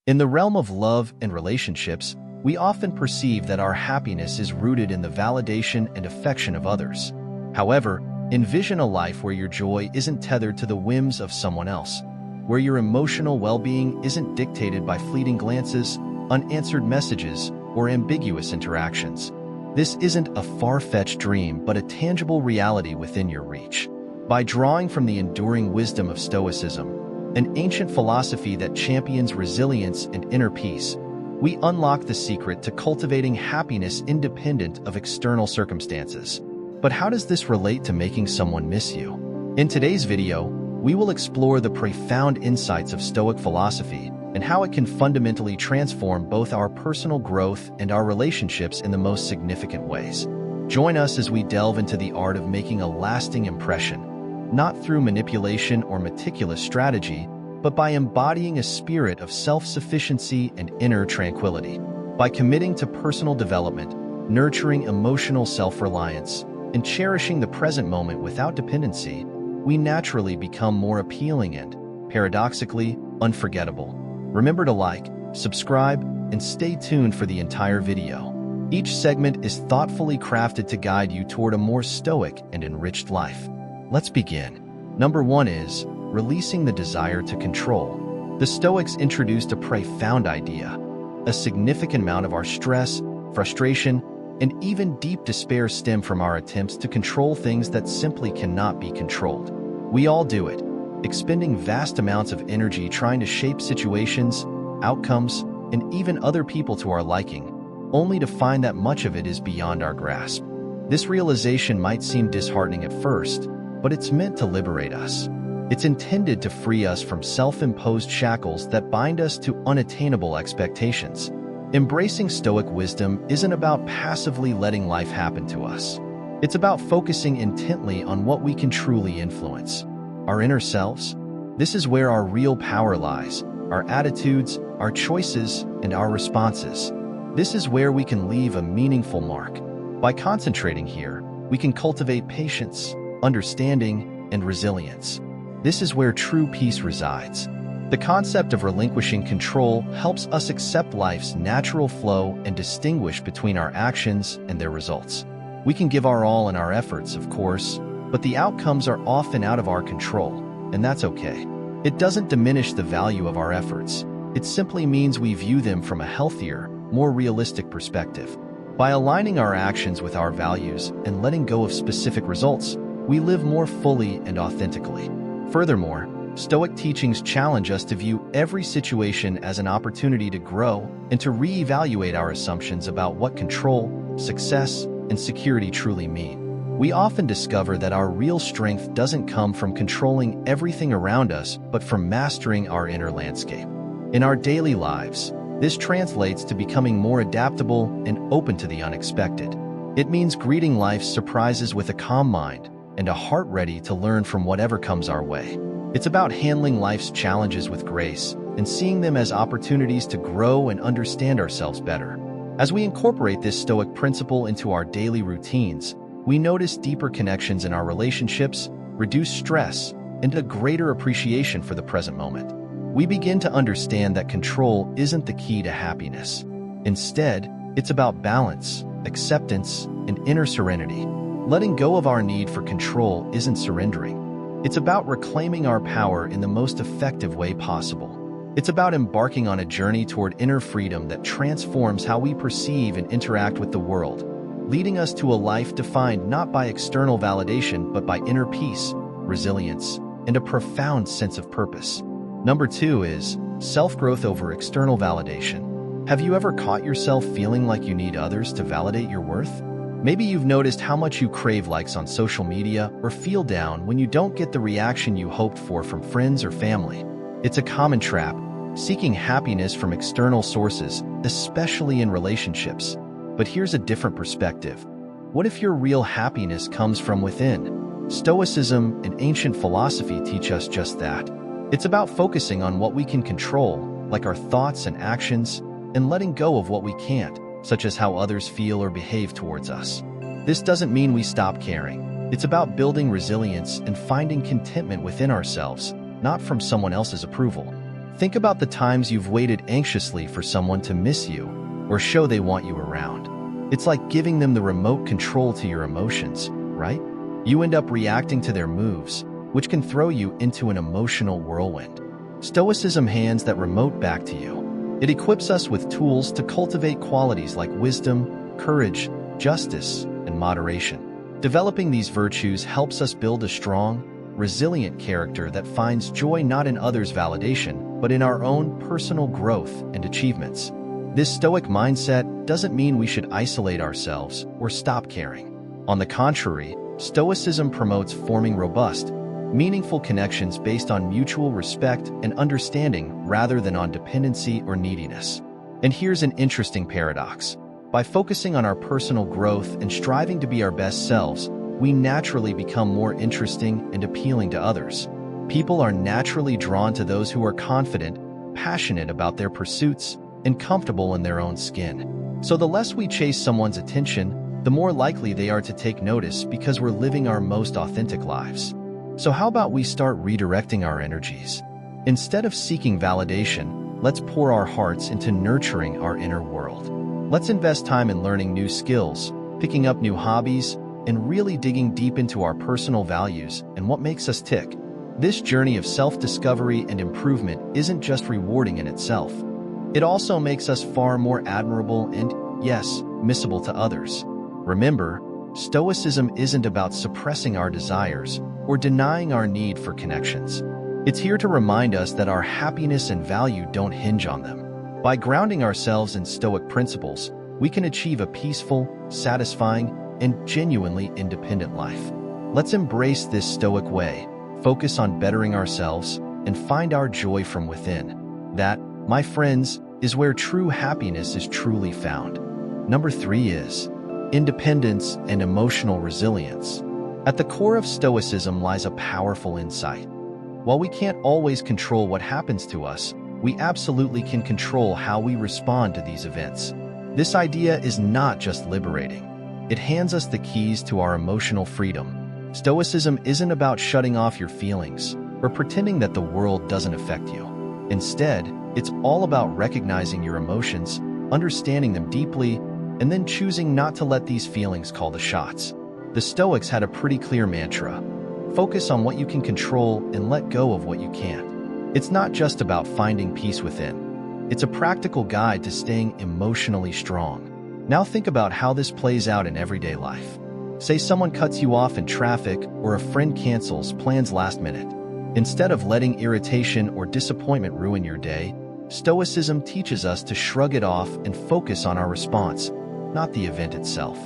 In the realm of love and relationships, we often perceive that our happiness is rooted in the validation and affection of others. However, envision a life where your joy isn't tethered to the whims of someone else, where your emotional well-being isn't dictated by fleeting glances, unanswered messages, or ambiguous interactions. This isn't a far-fetched dream, but a tangible reality within your reach. By drawing from the enduring wisdom of Stoicism, an ancient philosophy that champions resilience and inner peace, we unlock the secret to cultivating happiness independent of external circumstances. But how does this relate to making someone miss you? In today's video, we will explore the profound insights of Stoic philosophy and how it can fundamentally transform both our personal growth and our relationships in the most significant ways. Join us as we delve into the art of making a lasting impression, not through manipulation or meticulous strategy, but by embodying a spirit of self-sufficiency and inner tranquility. By committing to personal development, nurturing emotional self-reliance, and cherishing the present moment without dependency, we naturally become more appealing and, paradoxically, unforgettable. Remember to like, subscribe, and stay tuned for the entire video. Each segment is thoughtfully crafted to guide you toward a more stoic and enriched life. Let's begin. Number 1 is releasing the desire to control. The Stoics introduced a profound idea. A significant amount of our stress, frustration, and even deep despair stem from our attempts to control things that simply cannot be controlled. We all do it, expending vast amounts of energy trying to shape situations, outcomes, and even other people to our liking, only to find that much of it is beyond our grasp. This realization might seem disheartening at first, but it's meant to liberate us. It's intended to free us from self-imposed shackles that bind us to unattainable expectations. Embracing Stoic wisdom isn't about passively letting life happen to us. It's about focusing intently on what we can truly influence. Our inner selves. This is where our real power lies, our attitudes, our choices, and our responses. This is where we can leave a meaningful mark. By concentrating here, we can cultivate patience, understanding, and resilience. This is where true peace resides. The concept of relinquishing control helps us accept life's natural flow and distinguish between our actions and their results. We can give our all in our efforts, of course, but the outcomes are often out of our control, and that's okay. It doesn't diminish the value of our efforts. It simply means we view them from a healthier, more realistic perspective. By aligning our actions with our values and letting go of specific results, we live more fully and authentically. Furthermore, Stoic teachings challenge us to view every situation as an opportunity to grow and to reevaluate our assumptions about what control, success, and security truly mean. We often discover that our real strength doesn't come from controlling everything around us, but from mastering our inner landscape. In our daily lives, this translates to becoming more adaptable and open to the unexpected. It means greeting life's surprises with a calm mind and a heart ready to learn from whatever comes our way. It's about handling life's challenges with grace and seeing them as opportunities to grow and understand ourselves better. As we incorporate this Stoic principle into our daily routines, we notice deeper connections in our relationships, reduce stress, and a greater appreciation for the present moment. We begin to understand that control isn't the key to happiness. Instead, it's about balance, acceptance, and inner serenity. Letting go of our need for control isn't surrendering. It's about reclaiming our power in the most effective way possible. It's about embarking on a journey toward inner freedom that transforms how we perceive and interact with the world, leading us to a life defined not by external validation but by inner peace, resilience, and a profound sense of purpose. Number 2 is self-growth over external validation. Have you ever caught yourself feeling like you need others to validate your worth? Maybe you've noticed how much you crave likes on social media or feel down when you don't get the reaction you hoped for from friends or family. It's a common trap, seeking happiness from external sources, especially in relationships. But here's a different perspective. What if your real happiness comes from within? Stoicism and ancient philosophy teach us just that. It's about focusing on what we can control, like our thoughts and actions, and letting go of what we can't, such as how others feel or behave towards us. This doesn't mean we stop caring. It's about building resilience and finding contentment within ourselves, not from someone else's approval. Think about the times you've waited anxiously for someone to miss you or show they want you around. It's like giving them the remote control to your emotions, right? You end up reacting to their moves, which can throw you into an emotional whirlwind. Stoicism hands that remote back to you. It equips us with tools to cultivate qualities like wisdom, courage, justice, and moderation. Developing these virtues helps us build a strong, resilient character that finds joy not in others' validation, but in our own personal growth and achievements. This Stoic mindset doesn't mean we should isolate ourselves or stop caring. On the contrary, Stoicism promotes forming robust, meaningful connections based on mutual respect and understanding rather than on dependency or neediness. And here's an interesting paradox. By focusing on our personal growth and striving to be our best selves, we naturally become more interesting and appealing to others. People are naturally drawn to those who are confident, passionate about their pursuits, and comfortable in their own skin. So the less we chase someone's attention, the more likely they are to take notice because we're living our most authentic lives. So how about we start redirecting our energies? Instead of seeking validation, let's pour our hearts into nurturing our inner world. Let's invest time in learning new skills, picking up new hobbies, and really digging deep into our personal values and what makes us tick. This journey of self-discovery and improvement isn't just rewarding in itself. It also makes us far more admirable and, yes, missable to others. Remember, Stoicism isn't about suppressing our desires or denying our need for connections. It's here to remind us that our happiness and value don't hinge on them. By grounding ourselves in Stoic principles, we can achieve a peaceful, satisfying, and genuinely independent life. Let's embrace this Stoic way, focus on bettering ourselves, and find our joy from within. That, my friends, is where true happiness is truly found. Number 3 is independence and emotional resilience. At the core of Stoicism lies a powerful insight. While we can't always control what happens to us, we absolutely can control how we respond to these events. This idea is not just liberating. It hands us the keys to our emotional freedom. Stoicism isn't about shutting off your feelings or pretending that the world doesn't affect you. Instead, it's all about recognizing your emotions, understanding them deeply, and then choosing not to let these feelings call the shots. The Stoics had a pretty clear mantra: focus on what you can control and let go of what you can't. It's not just about finding peace within. It's a practical guide to staying emotionally strong. Now think about how this plays out in everyday life. Say someone cuts you off in traffic or a friend cancels plans last minute. Instead of letting irritation or disappointment ruin your day, Stoicism teaches us to shrug it off and focus on our response, not the event itself.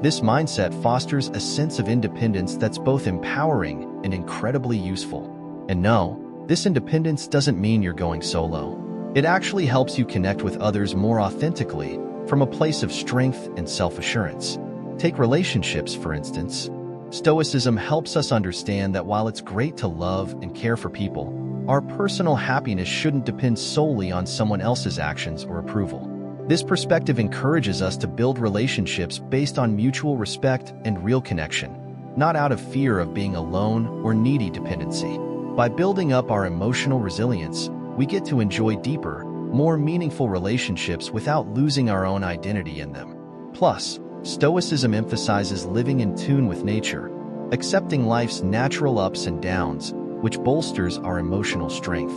This mindset fosters a sense of independence that's both empowering and incredibly useful. And no, this independence doesn't mean you're going solo. It actually helps you connect with others more authentically from a place of strength and self-assurance. Take relationships, for instance. Stoicism helps us understand that while it's great to love and care for people, our personal happiness shouldn't depend solely on someone else's actions or approval. This perspective encourages us to build relationships based on mutual respect and real connection, not out of fear of being alone or needy dependency. By building up our emotional resilience, we get to enjoy deeper, more meaningful relationships without losing our own identity in them. Plus, Stoicism emphasizes living in tune with nature, accepting life's natural ups and downs, which bolsters our emotional strength.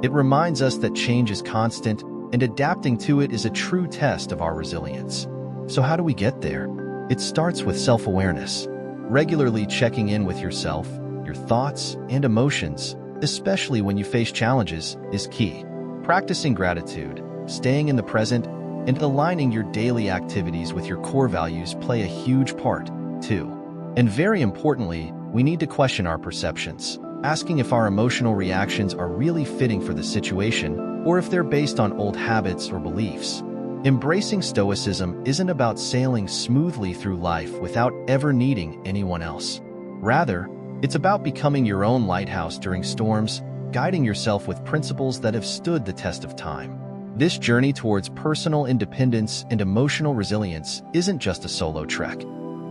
It reminds us that change is constant, and adapting to it is a true test of our resilience. So how do we get there? It starts with self-awareness. Regularly checking in with yourself, your thoughts, and emotions, especially when you face challenges, is key. Practicing gratitude, staying in the present, and aligning your daily activities with your core values play a huge part, too. And very importantly, we need to question our perceptions, asking if our emotional reactions are really fitting for the situation or if they're based on old habits or beliefs. Embracing Stoicism isn't about sailing smoothly through life without ever needing anyone else. Rather, it's about becoming your own lighthouse during storms, guiding yourself with principles that have stood the test of time. This journey towards personal independence and emotional resilience isn't just a solo trek.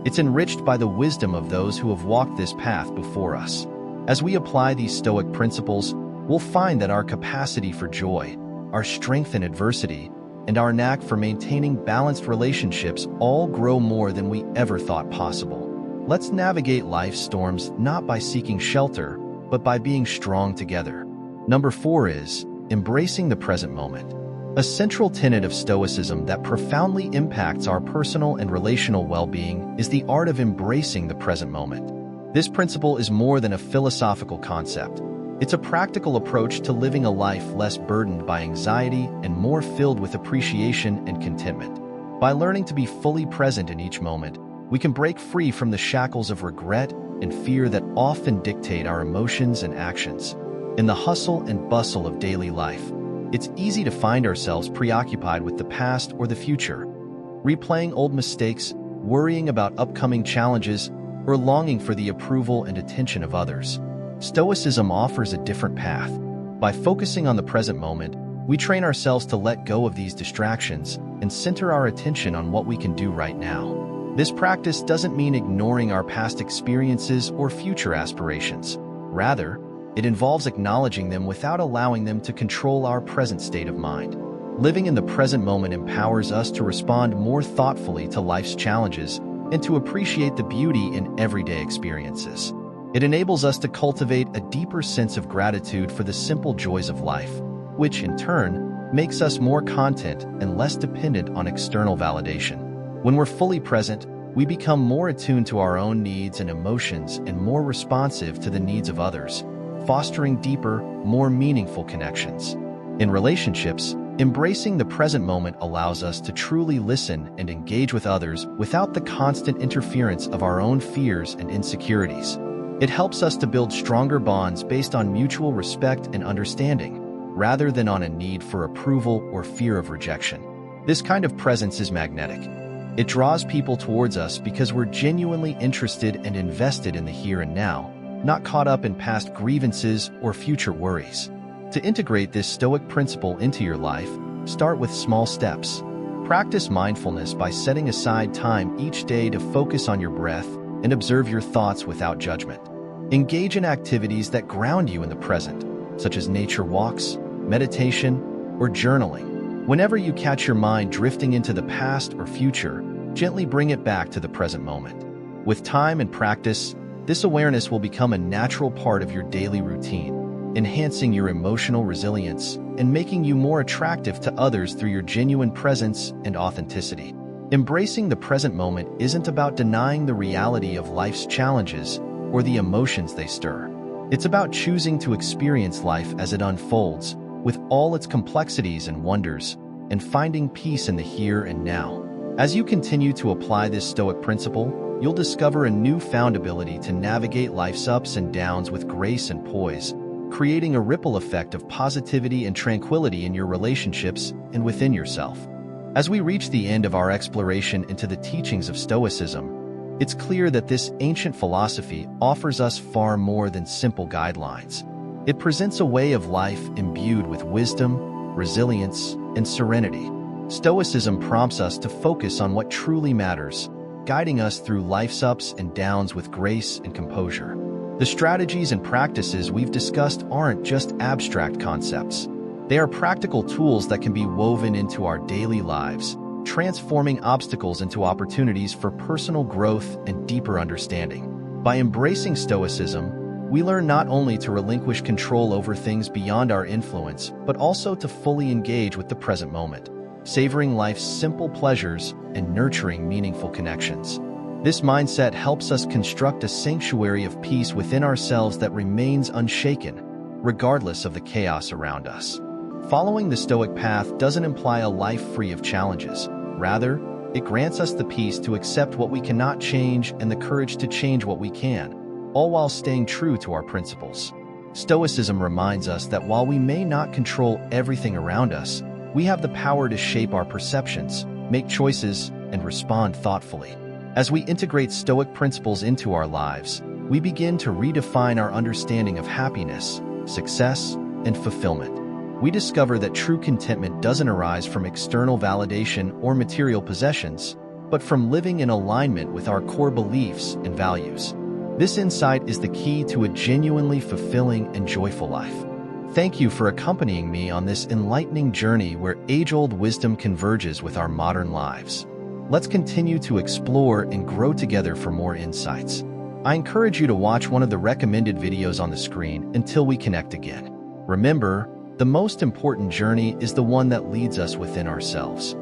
It's enriched by the wisdom of those who have walked this path before us. As we apply these Stoic principles, we'll find that our capacity for joy, our strength in adversity, and our knack for maintaining balanced relationships all grow more than we ever thought possible. Let's navigate life's storms not by seeking shelter, but by being strong together. Number 4 is embracing the present moment. A central tenet of Stoicism that profoundly impacts our personal and relational well-being is the art of embracing the present moment. This principle is more than a philosophical concept. It's a practical approach to living a life less burdened by anxiety and more filled with appreciation and contentment. By learning to be fully present in each moment, we can break free from the shackles of regret and fear that often dictate our emotions and actions. In the hustle and bustle of daily life, it's easy to find ourselves preoccupied with the past or the future, replaying old mistakes, worrying about upcoming challenges, or longing for the approval and attention of others. Stoicism offers a different path. By focusing on the present moment, we train ourselves to let go of these distractions and center our attention on what we can do right now. This practice doesn't mean ignoring our past experiences or future aspirations. Rather, it involves acknowledging them without allowing them to control our present state of mind. Living in the present moment empowers us to respond more thoughtfully to life's challenges and to appreciate the beauty in everyday experiences. It enables us to cultivate a deeper sense of gratitude for the simple joys of life, which in turn makes us more content and less dependent on external validation. When we're fully present, we become more attuned to our own needs and emotions and more responsive to the needs of others, fostering deeper, more meaningful connections. In relationships, embracing the present moment allows us to truly listen and engage with others without the constant interference of our own fears and insecurities. It helps us to build stronger bonds based on mutual respect and understanding, rather than on a need for approval or fear of rejection. This kind of presence is magnetic. It draws people towards us because we're genuinely interested and invested in the here and now, not caught up in past grievances or future worries. To integrate this Stoic principle into your life, start with small steps. Practice mindfulness by setting aside time each day to focus on your breath and observe your thoughts without judgment. Engage in activities that ground you in the present, such as nature walks, meditation, or journaling. Whenever you catch your mind drifting into the past or future, gently bring it back to the present moment. With time and practice, this awareness will become a natural part of your daily routine, enhancing your emotional resilience and making you more attractive to others through your genuine presence and authenticity. Embracing the present moment isn't about denying the reality of life's challenges or the emotions they stir. It's about choosing to experience life as it unfolds, with all its complexities and wonders, and finding peace in the here and now. As you continue to apply this Stoic principle, you'll discover a newfound ability to navigate life's ups and downs with grace and poise, creating a ripple effect of positivity and tranquility in your relationships and within yourself. As we reach the end of our exploration into the teachings of Stoicism, it's clear that this ancient philosophy offers us far more than simple guidelines. It presents a way of life imbued with wisdom, resilience, and serenity. Stoicism prompts us to focus on what truly matters, guiding us through life's ups and downs with grace and composure. The strategies and practices we've discussed aren't just abstract concepts. They are practical tools that can be woven into our daily lives, transforming obstacles into opportunities for personal growth and deeper understanding. By embracing Stoicism, we learn not only to relinquish control over things beyond our influence, but also to fully engage with the present moment, savoring life's simple pleasures and nurturing meaningful connections. This mindset helps us construct a sanctuary of peace within ourselves that remains unshaken, regardless of the chaos around us. Following the Stoic path doesn't imply a life free of challenges. Rather, it grants us the peace to accept what we cannot change and the courage to change what we can, all while staying true to our principles. Stoicism reminds us that while we may not control everything around us, we have the power to shape our perceptions, make choices, and respond thoughtfully. As we integrate Stoic principles into our lives, we begin to redefine our understanding of happiness, success, and fulfillment. We discover that true contentment doesn't arise from external validation or material possessions, but from living in alignment with our core beliefs and values. This insight is the key to a genuinely fulfilling and joyful life. Thank you for accompanying me on this enlightening journey where age-old wisdom converges with our modern lives. Let's continue to explore and grow together for more insights. I encourage you to watch one of the recommended videos on the screen until we connect again. Remember, the most important journey is the one that leads us within ourselves.